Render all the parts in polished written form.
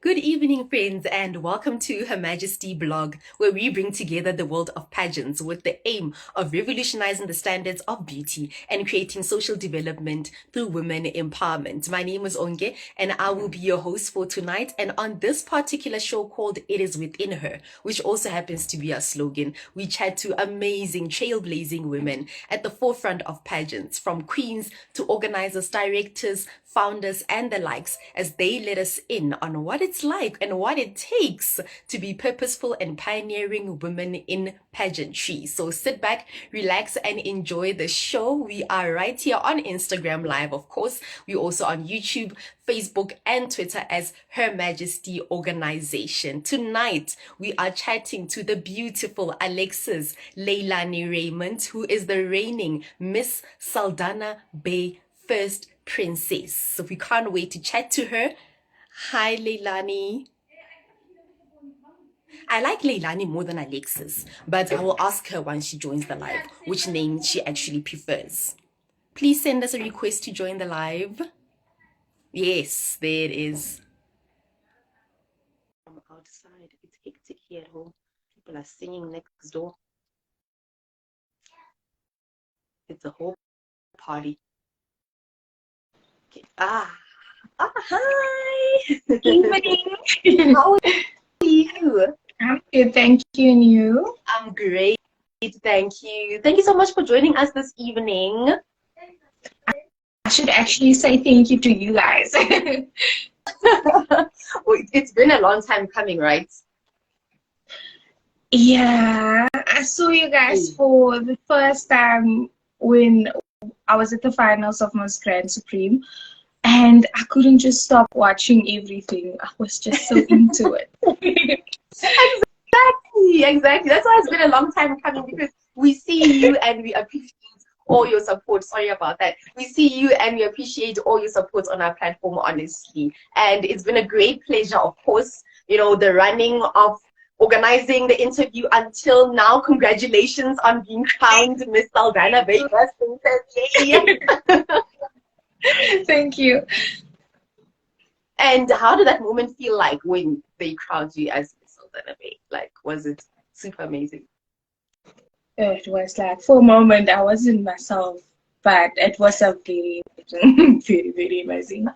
Good evening, friends, and welcome to Her Majesty blog, where we bring together the world of pageants with the aim of revolutionizing the standards of beauty and creating social development through women empowerment. My name is Onge, and I will be your host for tonight. And on this particular show called It Is Within Her, which also happens to be our slogan, we chat to amazing, trailblazing women at the forefront of pageants, from queens to organizers, directors, founders, and the likes, as they let us in on what it's like and what it takes to be purposeful and pioneering women in pageantry. So sit back, relax, and enjoy the show. We are right here on Instagram Live, of course. We're also on YouTube, Facebook, and Twitter as Her Majesty Organization. Tonight, we are chatting to the beautiful Alexis Leilani Raymond, who is the reigning Miss Saldanha Bay First Princess. So we can't wait to chat to her. Hi, Leilani. I like Leilani more than Alexis, but I will ask her once she joins the live which name she actually prefers. Please send us a request to join the live. Yes, there it is. I'm outside. It's hectic here at home. People are singing next door. It's a whole party. Okay. Hi. Good evening. How are you? I'm good, thank you. And you? I'm great. Thank you. Thank you so much for joining us this evening. I should actually say thank you to you guys. It's been a long time coming, right? Yeah, I saw you guys for the first time when I was at the finals of Miss Grand Supreme, and I couldn't just stop watching everything. I was just so into it. Exactly. That's why it's been a long time coming, because we see you and we appreciate all your support. Sorry about that. We see you and we appreciate all your support on our platform, honestly. And it's been a great pleasure, of course, the running of organizing the interview until now. Congratulations on being crowned Miss Saldanha Bay First Princess. Thank you. And how did that moment feel like when they crowned you as Miss Saldanha Bay? Like, was it super amazing? It was like, for a moment, I wasn't myself, but it was a very, very, very amazing.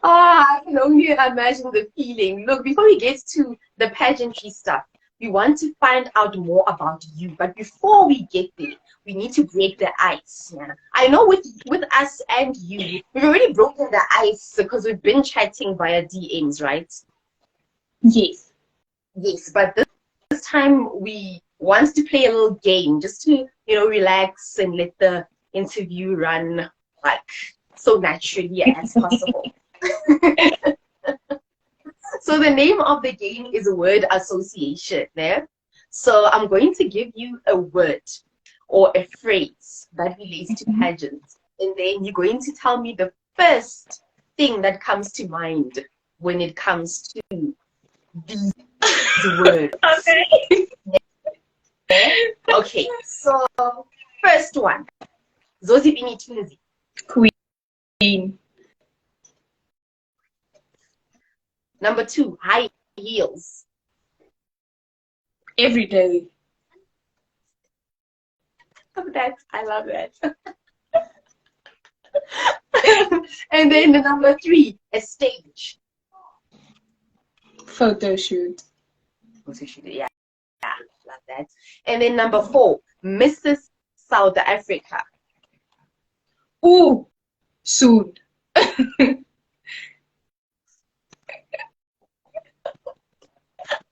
I can only imagine the feeling. Look, before we get to the pageantry stuff, we want to find out more about you. But before we get there, we need to break the ice. Yeah? I know with us and you, we've already broken the ice because we've been chatting via DMs, right? Yes. Yes, but this time we want to play a little game just to, relax and let the interview run like so naturally as possible. So the name of the game is word association there. So I'm going to give you a word or a phrase that relates to pageants. And then you're going to tell me the first thing that comes to mind when it comes to these words. Okay, so first one. Zozibini Twinzi. Queen. Number 2, high heels. Every day. I love that. And then the number 3, a stage. Photo shoot. Yeah, love that. And then number 4, Mrs. South Africa. Ooh, soon.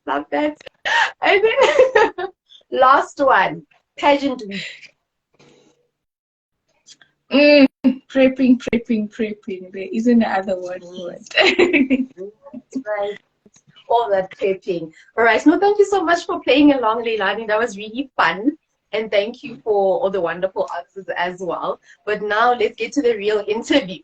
Love that. And then last one, pageant week. Prepping. There isn't another word for it. Right. All that prepping. All right. No, thank you so much for playing along, Leilani. That was really fun. And thank you for all the wonderful answers as well. But now let's get to the real interview.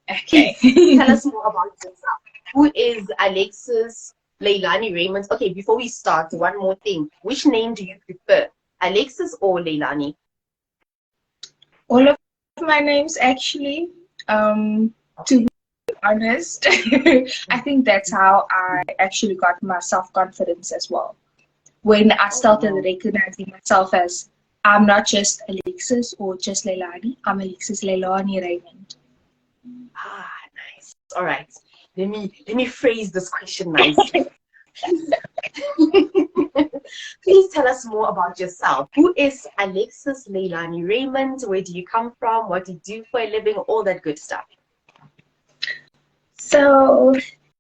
Okay. Tell us more about yourself. Who is Alexis Leilani Raymond? Okay, before we start, one more thing. Which name do you prefer, Alexis or Leilani? All of my names, actually. To honest. I think that's how I actually got my self-confidence as well. When I started Wow. recognizing myself as I'm not just Alexis or just Leilani, I'm Alexis Leilani Raymond. Ah, nice. All right. Let me phrase this question nicely. Please tell us more about yourself. Who is Alexis Leilani Raymond? Where do you come from? What do you do for a living? All that good stuff. So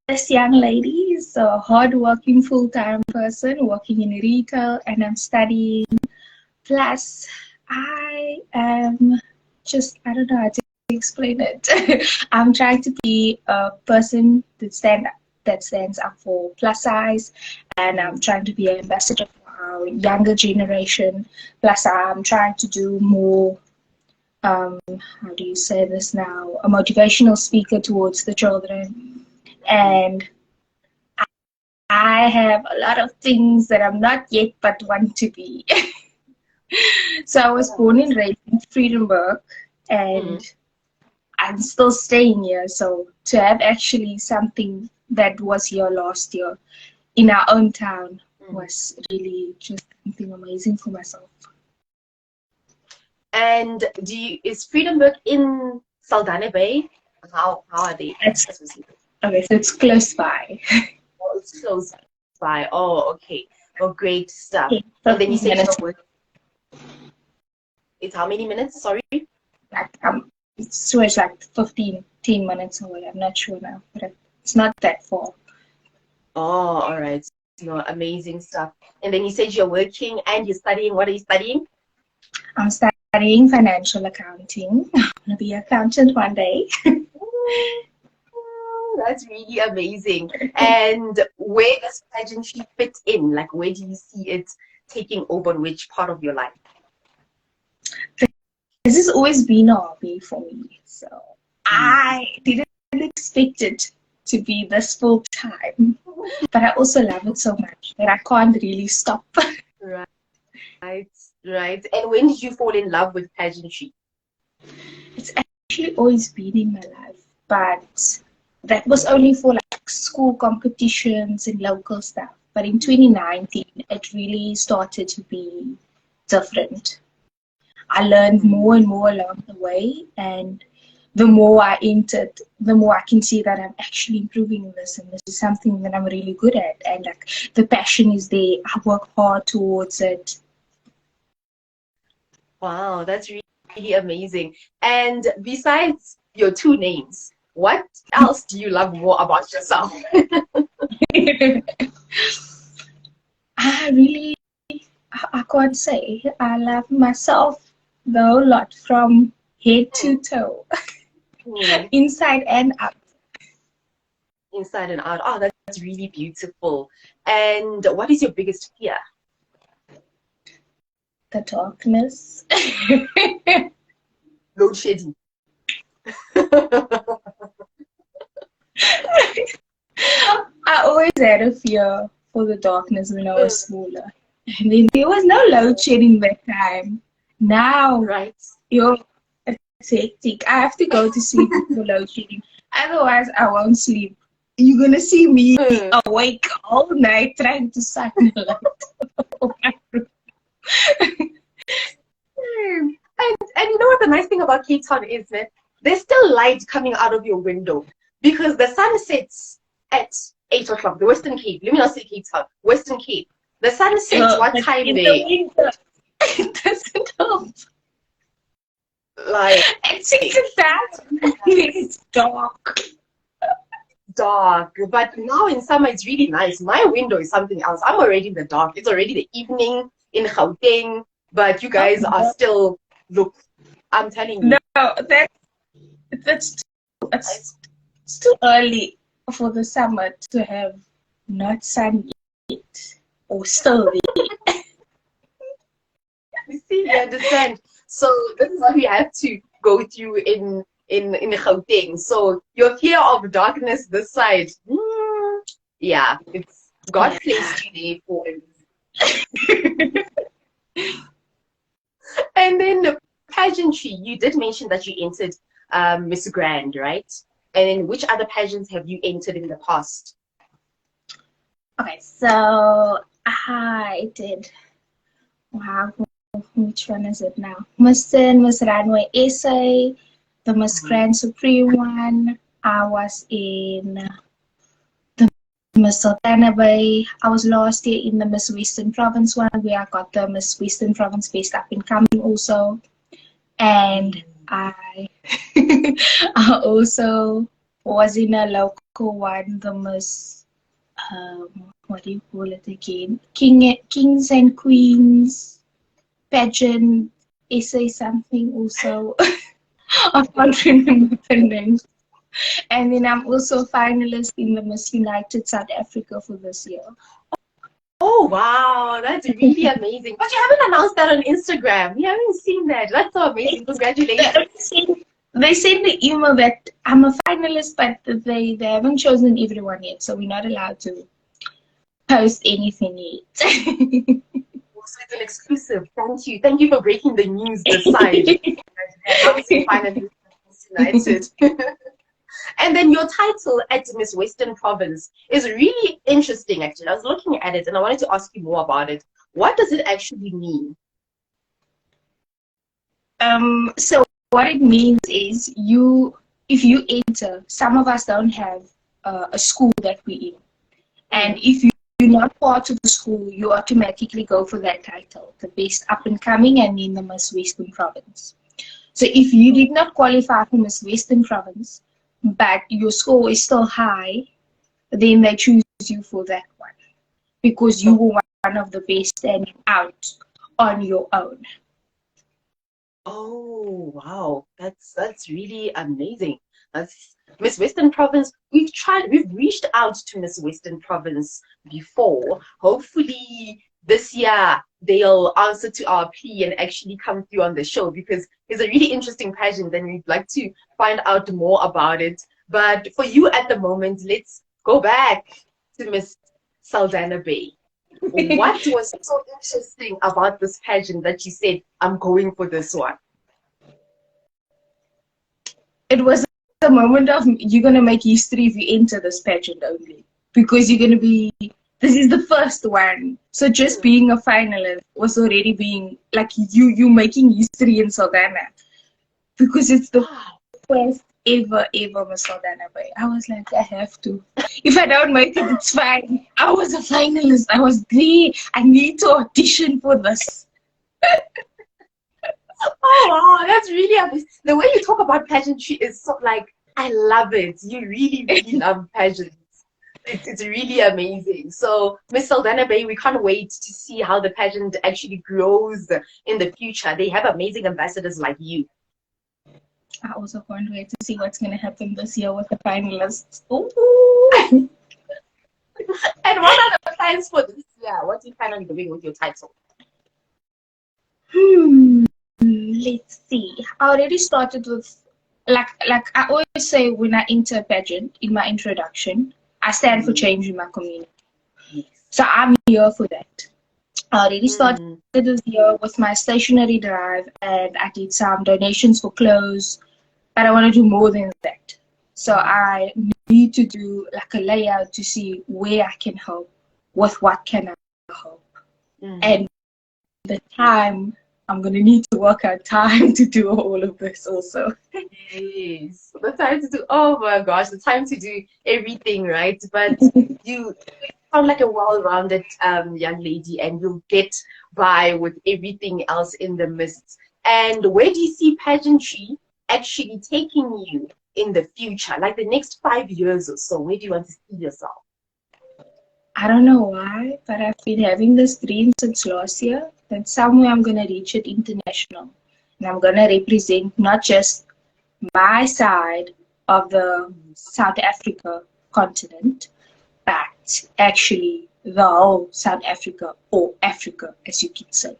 this young lady is a hardworking full-time person working in retail, and I'm studying. Plus, I am just, I don't know how to explain it. I'm trying to be a person that stands up for plus size, and I'm trying to be an ambassador for our younger generation. Plus, I'm trying to do more, how do you say this now, a motivational speaker towards the children. And I have a lot of things that I'm not yet but want to be. So I was born and raised in Friedenberg, and I'm still staying here. So to have actually something that was here last year in our own town was really just something amazing for myself. And is Friedenberg in Saldanha Bay? How are they? Okay, so it's close by. Oh, it's close by. Oh, okay. Oh, great stuff. Okay, And then you 15 say minutes. it's how many minutes? Sorry. Like, it's like 15 minutes away. I'm not sure now, but it's not that far. Oh, all right. No, amazing stuff. And then you said you're working and you're studying. What are you studying? I'm studying financial accounting. I'm gonna be an accountant one day. That's really amazing. And where does pageantry fit in? Like, where do you see it taking over which part of your life? This has always been a hobby for me. So I didn't expect it to be this full time. But I also love it so much that I can't really stop. Right, right. And when did you fall in love with pageantry? It's actually always been in my life, but that was only for like school competitions and local stuff. But in 2019, it really started to be different. I learned more and more along the way, and the more I entered, the more I can see that I'm actually improving in this, and this is something that I'm really good at. And like the passion is there, I work hard towards it. Wow, that's really amazing. And besides your two names, what else do you love more about yourself? I can't say. I love myself the whole lot from head to toe, inside and out. Inside and out. Oh, that's really beautiful. And what is your biggest fear? The darkness. Load shedding. I always had a fear for the darkness when I was smaller. And then there was no load shedding that time. Now, Right. It's hectic. I have to go to sleep for load shedding. Otherwise, I won't sleep. You're going to see me awake all night trying to shine the light. And you know what the nice thing about Cape Town is, that there's still light coming out of your window because the sun sets at 8 o'clock. The Western Cape. Let me not say Cape Town. Western Cape. The sun sets what time there? It doesn't help. Like At 6 o'clock, it's dark. Dark. But now in summer it's really nice. My window is something else. I'm already in the dark. It's already the evening in Gauteng, but you guys are still, look, I'm telling you. No, it's too early for the summer to have not sun yet or still there. You see, you understand. So this is what we have to go through in Gauteng. So your fear of darkness this side, yeah, it's God placed you there for it. And then pageantry, you did mention that you entered Miss Grand, right? And then which other pageants have you entered in the past? Okay, so I did. Wow, which one is it now? Miss Sin, Miss Runway SA, the Miss Grand Supreme one. I was in the Miss Saldanha Bay. I was last year in the Miss Western Province one, where I got the Miss Western Province Best Up and Coming also. And I I also was in a local one, the Miss what do you call it again? Kings and Queens pageant essay something also. I can't remember the name. And then I'm also a finalist in the Miss United South Africa for this year. Oh wow, that's really amazing. But you haven't announced that on Instagram. We haven't seen that. That's so amazing. Congratulations. They sent the email that I'm a finalist, but they haven't chosen everyone yet, so we're not allowed to post anything yet. So it's an exclusive. Thank you. Thank you for breaking the news this side. Finally, United. And then your title at Miss Western Province is really interesting, actually. I was looking at it and I wanted to ask you more about it. What does it actually mean? So what it means is if you enter, some of us don't have a school that we're in. And if you're not part of the school, you automatically go for that title, the Best Up and Coming and in the Miss Western Province. So if you did not qualify for Miss Western Province, but your score is still high, then they choose you for that one because you were one of the best standing out on your own. Oh wow, that's really amazing. That's Miss Western Province. We've reached out to Miss Western Province before. Hopefully this year they'll answer to our plea and actually come through on the show because it's a really interesting pageant and we'd like to find out more about it. But for you at the moment, let's go back to Miss Saldanha Bay. What was so interesting about this pageant that you said, I'm going for this one? It was the moment of you're going to make history if you enter this pageant only. Because you're going to be, this is the first one. So just being a finalist was already being, like you making history in Saldanha. Because it's the first ever Miss Saldanha Bay. I was like, I have to. If I don't make it, it's fine. I was a finalist. I was there. I need to audition for this. Oh wow, that's really amazing. The way you talk about pageantry is so like, I love it. You really, really love pageants. It's really amazing. So Miss Saldanha Bay, we can't wait to see how the pageant actually grows in the future. They have amazing ambassadors like you. I also can't wait to see what's going to happen this year with the finalists. Ooh. And what are the plans for this year? What are you planning on doing with your title? Let's see. I already started with, like I always say when I enter a pageant in my introduction, I stand for change in my community. Yes. So I'm here for that. I already started this year with my stationery drive and I did some donations for clothes, but I want to do more than that. So I need to do like a layout to see where I can help, with what can I help. And the time, I'm going to need to work out time to do all of this also. Yes, the time to do, oh my gosh, the time to do everything, right? But you sound like a well-rounded young lady and you'll get by with everything else in the midst. And where do you see pageantry actually taking you in the future? Like the next 5 years or so, where do you want to see yourself? I don't know why, but I've been having this dream since last year that somewhere I'm going to reach it international. And I'm going to represent not just my side of the South Africa continent, but actually the whole South Africa, or Africa, as you can say.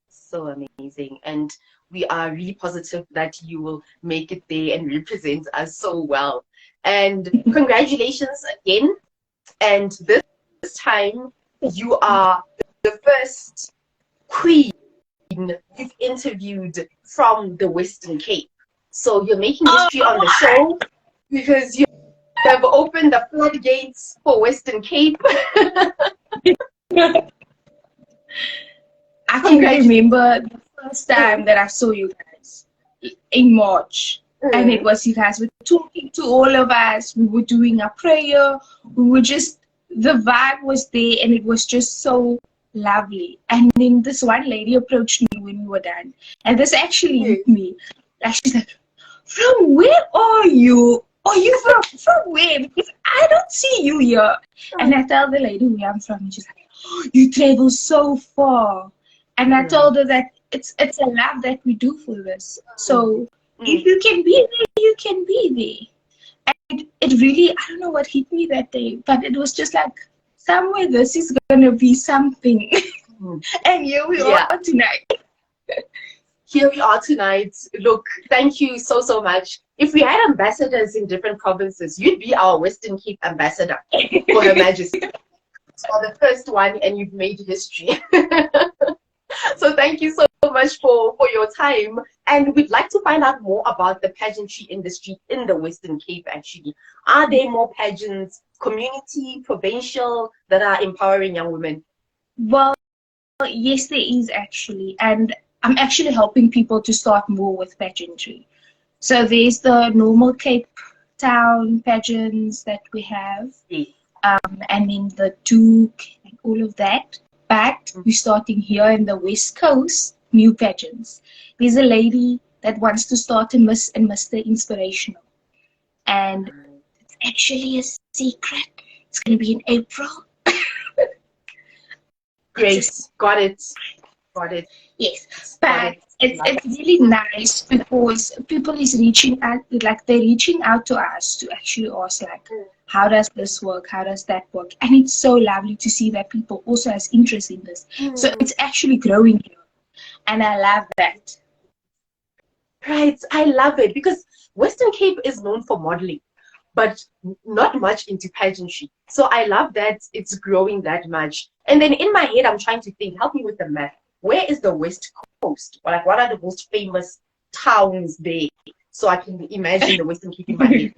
So amazing. And we are really positive that you will make it there and represent us so well. And congratulations again. And this time, you are the first queen you've interviewed from the Western Cape. So you're making history on the show because you have opened the floodgates for Western Cape. I can remember the first time that I saw you guys in March. And it was you guys were talking to all of us. We were doing a prayer. We were just, the vibe was there and it was just so lovely. And then this one lady approached me when we were done. And this actually hit me. Like she's like, from where are you? Are you from where? Because I don't see you here. And I tell the lady where I'm from. And she's like, oh, you travel so far. And I told her that it's a love that we do for this. So if you can be there, you can be there. And it really, I don't know what hit me that day, but it was just like, somewhere this is going to be something. And here we are tonight. Here we are tonight. Look, thank you so, so much. If we had ambassadors in different provinces, you'd be our Western Cape ambassador for Her Majesty. So the first one, and you've made history. So thank you so much for your time. And we'd like to find out more about the pageantry industry in the Western Cape, actually. Are there more pageants, community, provincial, that are empowering young women? Well, yes, there is actually. And I'm actually helping people to start more with pageantry. So there's the normal Cape Town pageants that we have. And then the Duke and all of that. But we're starting here in the West Coast, new pageants. There's a lady that wants to start a Miss and Mr. Inspirational. And it's actually a secret. It's going to be in April. Great. Got it. Yes. But it's really nice because people is reaching out, like they're reaching out to us to actually ask like, how does this work? How does that work? And it's so lovely to see that people also has interest in this. So it's actually growing here. And I love that. Right. I love it because Western Cape is known for modeling, but not much into pageantry. So I love that it's growing that much. And then in my head, I'm trying to think, help me with the math. Where is the West Coast? Or like, what are the most famous towns there? So I can imagine the Western Cape in my head.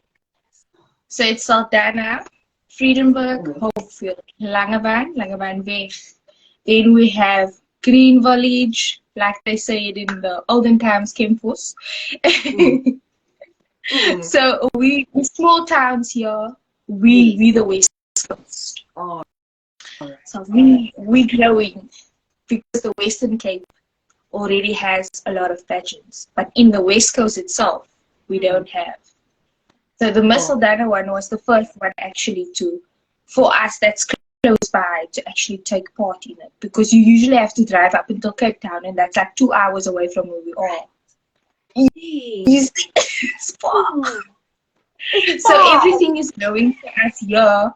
So it's Saldanha, Friedenberg, Hopefield, Langebaan Bay. Then we have Green Village, like they said in the olden times, Kempos. So we small towns here. We the West Coast. So we growing because the Western Cape already has a lot of pageants, but in the West Coast itself, we don't have. So the Miss Saldanha one was the first one actually for us that's close by to actually take part in it, because you usually have to drive up until Cape Town, and that's like 2 hours away from where we are. It's far. So everything is growing for us here,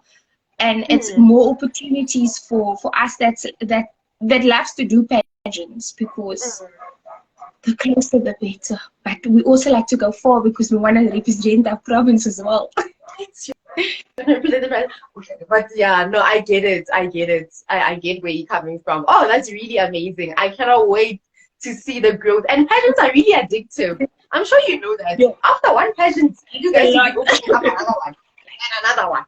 and it's more opportunities for us that loves to do pageants, because the closer the better. But we also like to go far because we want to represent our province as well. But yeah, no, I get it. I get where you're coming from. Oh, that's really amazing. I cannot wait to see the growth. And pageants are really addictive. I'm sure you know that. Yeah. After one pageant, you guys will be opening up another one and another one.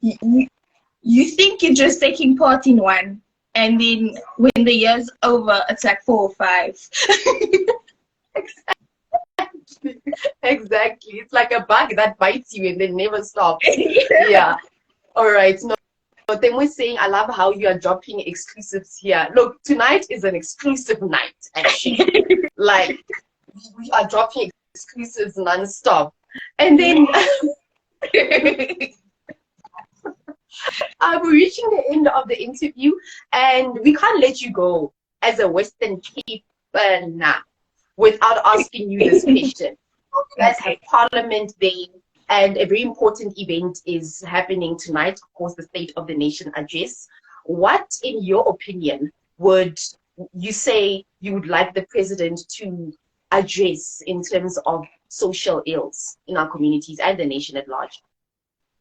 You think you're just taking part in one, and then when the year's over, it's like 4 or 5. Exactly. It's like a bug that bites you and then never stops. Yeah. All right. No, then we're saying, I love how you are dropping exclusives here. Look, tonight is an exclusive night, actually. Like, we are dropping exclusives non-stop. And then we're reaching the end of the interview, and we can't let you go as a Western Cape without asking you this question. You guys have Parliament Day, and a very important event is happening tonight, of course, the State of the Nation address. What, in your opinion, would you say you would like the president to address in terms of social ills in our communities and the nation at large?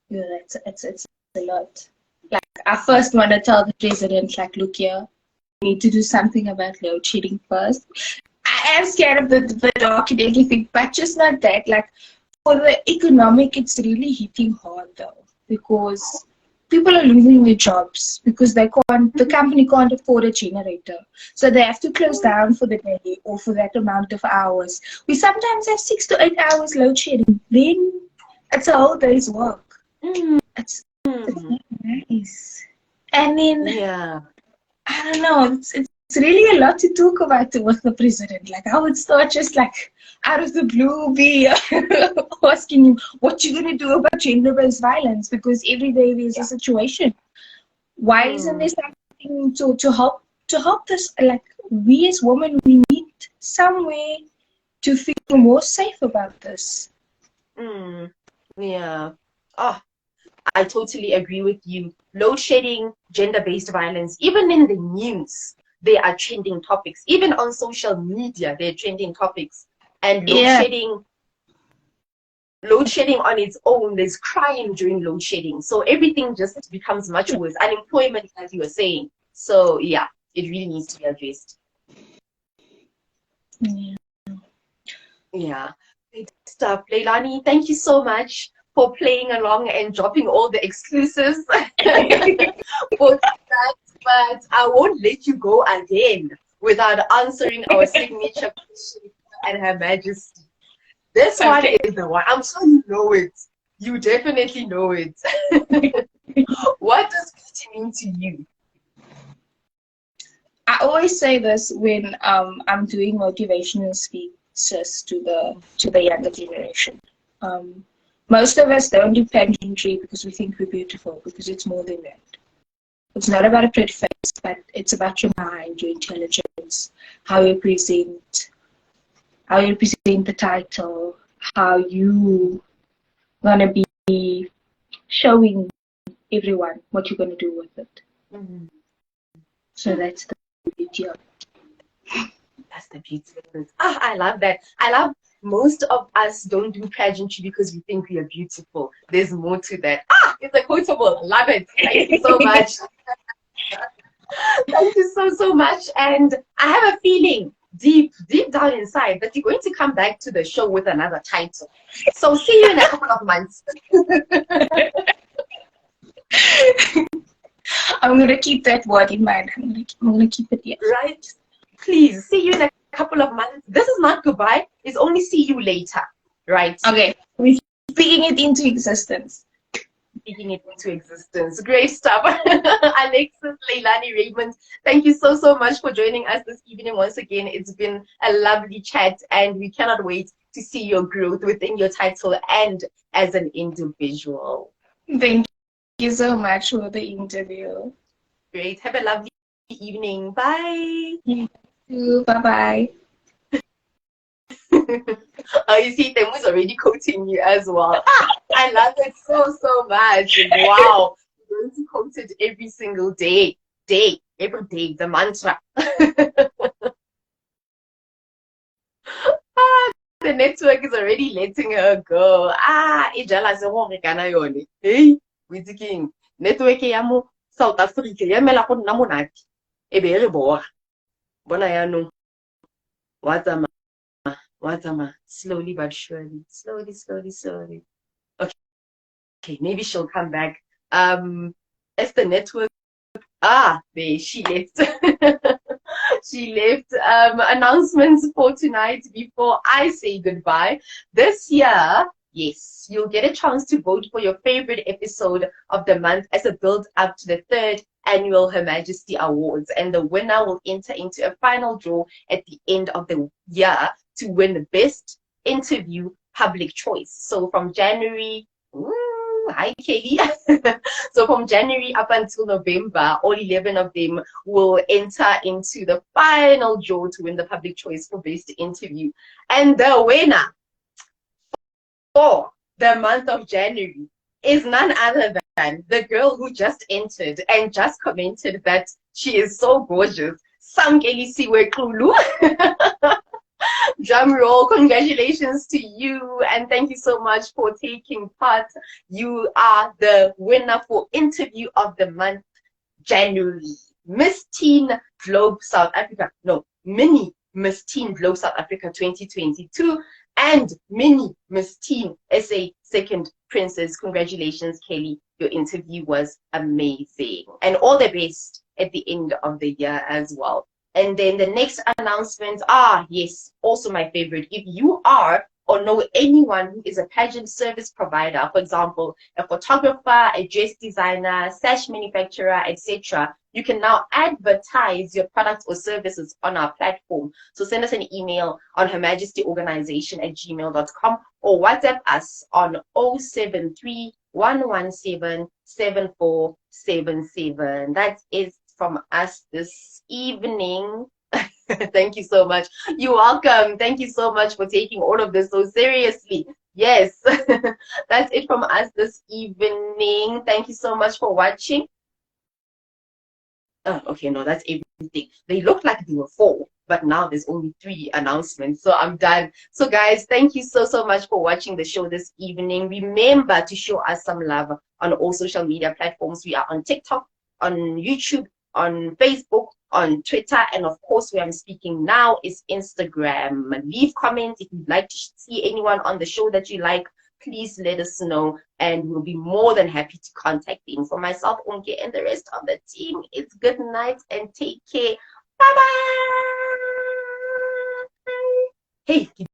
Yeah, it's a lot. Like, I first want to tell the president, like, look here, we need to do something about load shedding first. I am scared of the dark and everything, but just not that. Like for the economic, it's really hitting hard though, because people are losing their jobs because the company can't afford a generator. So they have to close down for the day or for that amount of hours. We sometimes have 6 to 8 hours load shedding. Then it's a whole day's work. It's not nice. And then Yeah. I don't know, it's really a lot to talk about with the president. Like I would start just like out of the blue be asking him what you're gonna do about gender-based violence, because every day there's a situation. Why isn't there something to help this? Like we as women, we need some way to feel more safe about this. Yeah. Oh, I totally agree with you. Load shedding, gender-based violence, even in the news, they are trending topics. Even on social media, they're trending topics. And load shedding on its own, there's crime during load shedding. So everything just becomes much worse. Unemployment, as you were saying. So yeah, it really needs to be addressed. Yeah. Great stuff. Leilani, thank you so much for playing along and dropping all the exclusives for that. But I won't let you go again without answering our signature question and Her Majesty. This one is the one. I'm sure you know it. You definitely know it. What does beauty mean to you? I always say this when I'm doing motivational speeches to the younger generation. Most of us don't do pageantry because we think we're beautiful, because it's more than that. It's not about a pretty face, but it's about your mind, your intelligence, how you present the title, how you gonna be showing everyone what you're gonna do with it. So that's the beauty of it. That's the beauty of it. Ah, I love that. I love most of us don't do pageantry because we think we are beautiful. There's more to that. Ah, it's a quotable. Love it. Thank you so much. Thank you so much. And I have a feeling deep down inside that you're going to come back to the show with another title. So see you in a couple of months. I'm gonna keep that word in mind. I'm gonna keep it here. Right? Please, see you in a couple of months. This is not goodbye. It's only see you later. Right? Okay. We're speaking it into existence. Speaking it into existence. Great stuff. Alexis Leilani Raymond, thank you so much for joining us this evening once again. It's been a lovely chat, and we cannot wait to see your growth within your title and as an individual. Thank you so much for the interview. Great. Have a lovely evening. Bye. You too. Bye-bye. Oh, you see, Temu's already quoting you as well. I love it so much. Wow. You're going to quote it every single day. Every day, the mantra. The network is already letting her go. Ijala se ho re kana yone. Hey, Witking. Network ya mo South Africa ya mela go nna monate. E be re bora. Bona ya no. What's slowly but surely. Slowly. Okay, maybe she'll come back. As the network. There she left. She left. Announcements for tonight before I say goodbye. This year, yes, you'll get a chance to vote for your favorite episode of the month as a build up to the 3rd annual Her Majesty Awards, and the winner will enter into a final draw at the end of the year to win the best interview public choice. So from January, hi Kelly. So from January up until November, all 11 of them will enter into the final draw to win the public choice for best interview. And the winner for the month of January is none other than the girl who just entered and just commented that she is so gorgeous. Samkeli Siwe Kulu. Drum roll. Congratulations to you, and thank you so much for taking part. You are the winner for interview of the month, January. Miss Teen Globe South Africa. No, Mini Miss Teen Glow South Africa 2022 and Mini Miss Teen SA Second Princess. Congratulations, Kelly. Your interview was amazing. And all the best at the end of the year as well. And then the next announcement, yes, also my favorite. If you are or know anyone who is a pageant service provider, for example, a photographer, a dress designer, sash manufacturer, etc., you can now advertise your products or services on our platform. So send us an email on hermajestyorganization@gmail.com or WhatsApp us on 073 117 7477. That is from us this evening. Thank you so much. You're welcome. Thank you so much for taking all of this so seriously. Yes, that's it from us this evening. Thank you so much for watching. Oh, okay, no, that's everything. They looked like there were 4, but now there's only 3 announcements, so I'm done. So guys, thank you so much for watching the show this evening. Remember to show us some love on all social media platforms. We are on TikTok, on YouTube, on Facebook, on Twitter, and of course where I'm speaking now is Instagram. Leave comments if you'd like to see anyone on the show that you like. Please let us know, and we'll be more than happy to contact them. For myself, Unke, and the rest of the team, it's good night and take care. Bye bye. Hey.